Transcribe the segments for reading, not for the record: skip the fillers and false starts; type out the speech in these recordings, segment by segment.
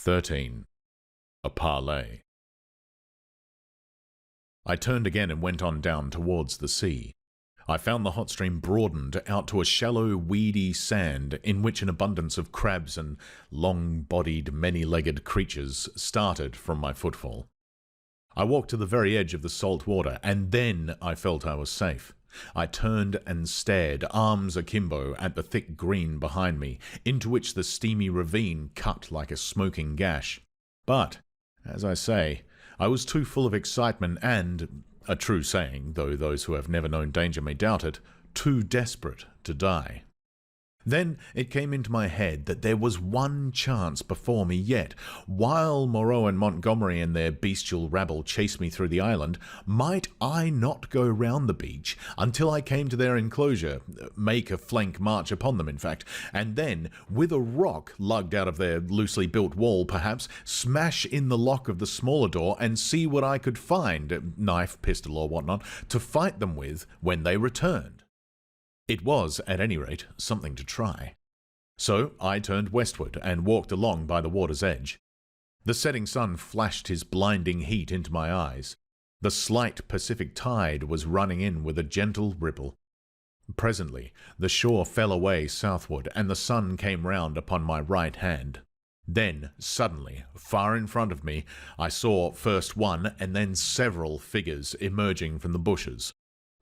13. A parley. I turned again and went on down towards the sea. I found the hot stream broadened out to a shallow, weedy sand in which an abundance of crabs and long-bodied, many-legged creatures started from my footfall. I walked to the very edge of the salt water, and then I felt I was safe. I turned and stared, arms akimbo, at the thick green behind me, into which the steamy ravine cut like a smoking gash. But, as I say, I was too full of excitement and, a true saying, though those who have never known danger may doubt it, too desperate to die. Then it came into my head that there was one chance before me yet. While Moreau and Montgomery and their bestial rabble chased me through the island, might I not go round the beach until I came to their enclosure, make a flank march upon them, in fact, and then, with a rock lugged out of their loosely built wall, perhaps, smash in the lock of the smaller door and see what I could find, knife, pistol, or whatnot, to fight them with when they returned. It was, at any rate, something to try. So I turned westward and walked along by the water's edge. The setting sun flashed his blinding heat into my eyes. The slight Pacific tide was running in with a gentle ripple. Presently, the shore fell away southward, and the sun came round upon my right hand. Then, suddenly, far in front of me, I saw first one and then several figures emerging from the bushes.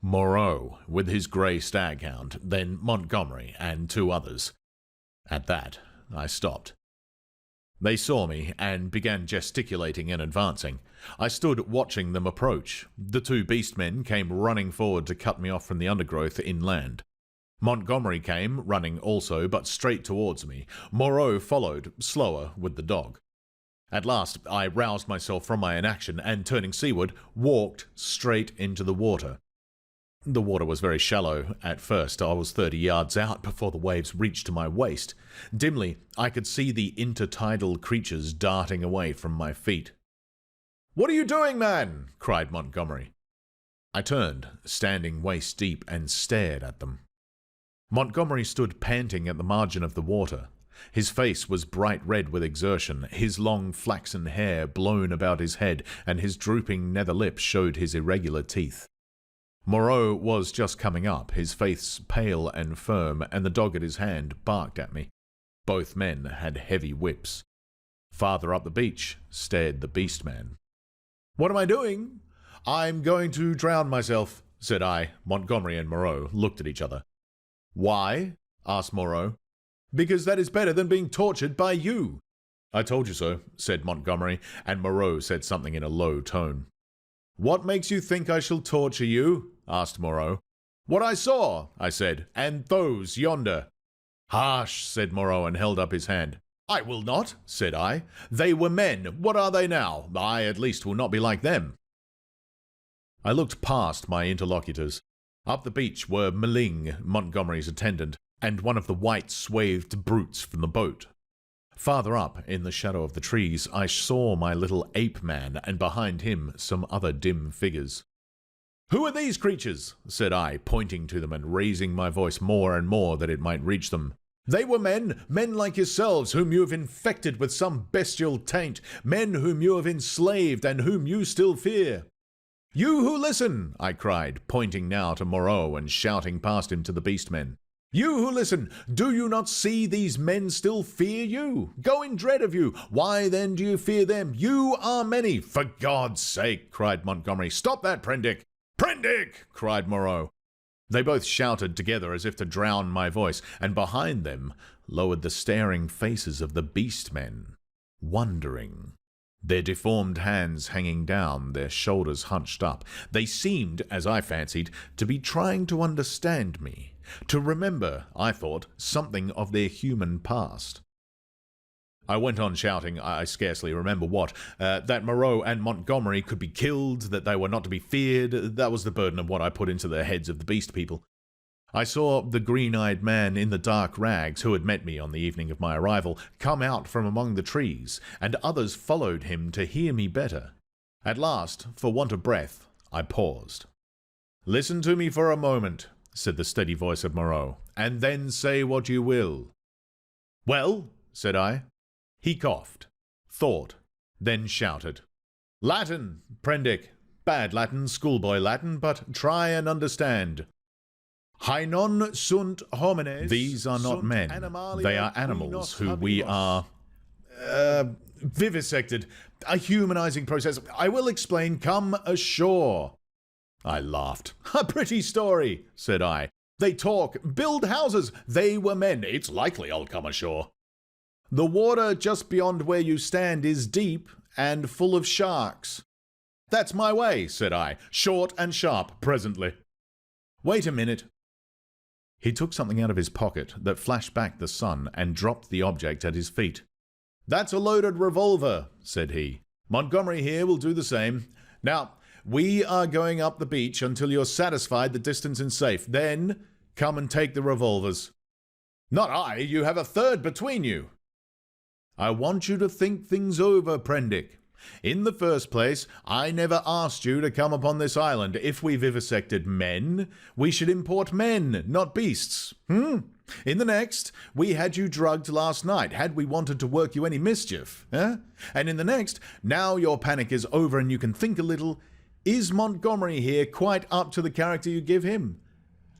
Moreau, with his grey staghound, then Montgomery and two others. At that, I stopped. They saw me and began gesticulating and advancing. I stood watching them approach. The two beastmen came running forward to cut me off from the undergrowth inland. Montgomery came, running also, but straight towards me. Moreau followed, slower, with the dog. At last, I roused myself from my inaction and, turning seaward, walked straight into the water. The water was very shallow. At first, I was 30 yards out before the waves reached to my waist. Dimly, I could see the intertidal creatures darting away from my feet. "What are you doing, man?" cried Montgomery. I turned, standing waist deep, and stared at them. Montgomery stood panting at the margin of the water. His face was bright red with exertion, his long flaxen hair blown about his head, and his drooping nether lip showed his irregular teeth. Moreau was just coming up, his face pale and firm, and the dog at his hand barked at me. Both men had heavy whips. Farther up the beach stared the beastman. "What am I doing?" "I'm going to drown myself," said I. Montgomery and Moreau looked at each other. "Why?" asked Moreau. "Because that is better than being tortured by you." "I told you so," said Montgomery, and Moreau said something in a low tone. "What makes you think I shall torture you?" asked Moreau. "What I saw," I said, "and those yonder." "Hush," said Moreau, and held up his hand. "I will not," said I. "They were men. What are they now? I at least will not be like them." I looked past my interlocutors. Up the beach were Meling, Montgomery's attendant, and one of the white swathed brutes from the boat. Farther up, in the shadow of the trees, I saw my little ape-man, and behind him some other dim figures. "Who are these creatures?" said I, pointing to them and raising my voice more and more that it might reach them. "They were men like yourselves, whom you have infected with some bestial taint, men whom you have enslaved and whom you still fear." "You who listen," I cried, pointing now to Moreau and shouting past him to the beastmen. "You who listen, do you not see these men still fear you? Go in dread of you. Why then do you fear them? You are many." "For God's sake," cried Montgomery. "Stop that, Prendick." "Prendick!" cried Moreau. They both shouted together as if to drown my voice, and behind them lowered the staring faces of the beastmen, wondering. Their deformed hands hanging down, their shoulders hunched up. They seemed, as I fancied, to be trying to understand me, to remember, I thought, something of their human past. I went on shouting, I scarcely remember what, that Moreau and Montgomery could be killed, that they were not to be feared. That was the burden of what I put into the heads of the beast people. I saw the green-eyed man in the dark rags, who had met me on the evening of my arrival, come out from among the trees, and others followed him to hear me better. At last, for want of breath, I paused. "Listen to me for a moment," said the steady voice of Moreau, "and then say what you will." "Well," said I. He coughed. thought, then shouted. Latin, Prendick. Bad Latin, schoolboy Latin, but try and understand. Hae non sunt homines. These are not men. They are animals who we are vivisected. A humanizing process. I will explain. Come ashore. I laughed. A pretty story, said I. They talk, build houses. They were men. It's likely I'll come ashore. The water just beyond where you stand is deep and full of sharks. That's my way, said I, short and sharp presently. Wait a minute. He took something out of his pocket that flashed back the sun and dropped the object at his feet. That's a loaded revolver, said he. Montgomery here will do the same. Now, we are going up the beach until you're satisfied the distance is safe. Then, come and take the revolvers. Not I, you have a third between you. I want you to think things over, Prendick. In the first place, I never asked you to come upon this island. If we vivisected men, we should import men, not beasts. In the next, we had you drugged last night. Had we wanted to work you any mischief? And in the next, now your panic is over and you can think a little. Is Montgomery here quite up to the character you give him?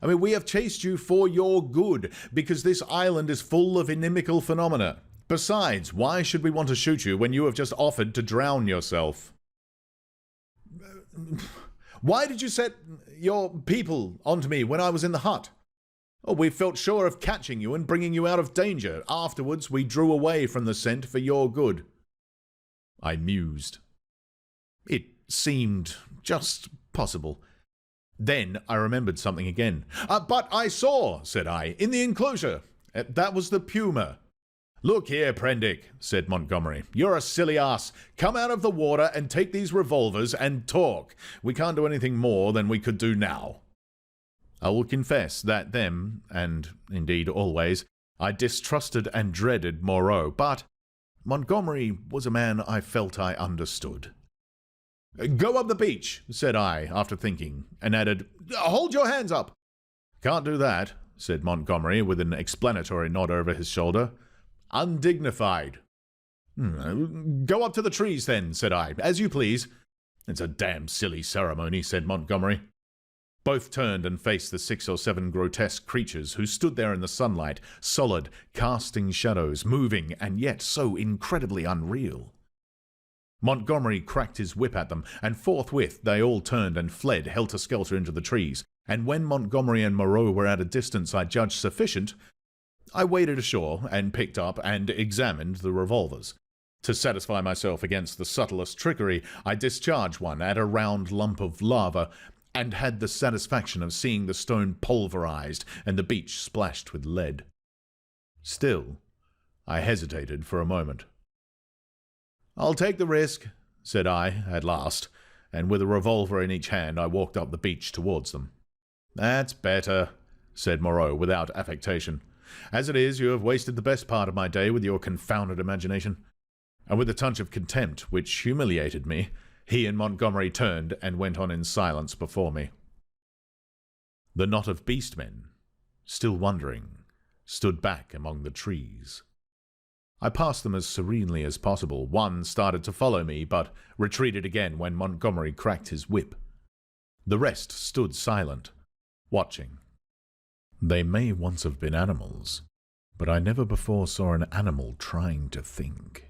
I mean, we have chased you for your good, because this island is full of inimical phenomena. Besides, why should we want to shoot you when you have just offered to drown yourself? Why did you set your people onto me when I was in the hut? Oh, we felt sure of catching you and bringing you out of danger. Afterwards, we drew away from the scent for your good. I mused. It seemed just possible. Then I remembered something again. But I saw, said I, in the enclosure. That was the puma. Look here, Prendick, said Montgomery. You're a silly ass. Come out of the water and take these revolvers and talk. We can't do anything more than we could do now. I will confess that then, and indeed always, I distrusted and dreaded Moreau, but Montgomery was a man I felt I understood. Go up the beach, said I, after thinking, and added, Hold your hands up. Can't do that, said Montgomery, with an explanatory nod over his shoulder. Undignified. Go up to the trees, then, said I, as you please. It's a damn silly ceremony, said Montgomery. Both turned and faced the 6 or 7 grotesque creatures who stood there in the sunlight, solid, casting shadows, moving, and yet so incredibly unreal. Montgomery cracked his whip at them, and forthwith they all turned and fled helter-skelter into the trees, and when Montgomery and Moreau were at a distance I judged sufficient, I waded ashore and picked up and examined the revolvers. To satisfy myself against the subtlest trickery, I discharged one at a round lump of lava, and had the satisfaction of seeing the stone pulverized and the beach splashed with lead. Still, I hesitated for a moment. I'll take the risk, said I, at last, and with a revolver in each hand I walked up the beach towards them. That's better, said Moreau without affectation. As it is, you have wasted the best part of my day with your confounded imagination. And with a touch of contempt which humiliated me, he and Montgomery turned and went on in silence before me. The knot of beastmen, still wondering, stood back among the trees. I passed them as serenely as possible. One started to follow me, but retreated again when Montgomery cracked his whip. The rest stood silent, watching. They may once have been animals, but I never before saw an animal trying to think.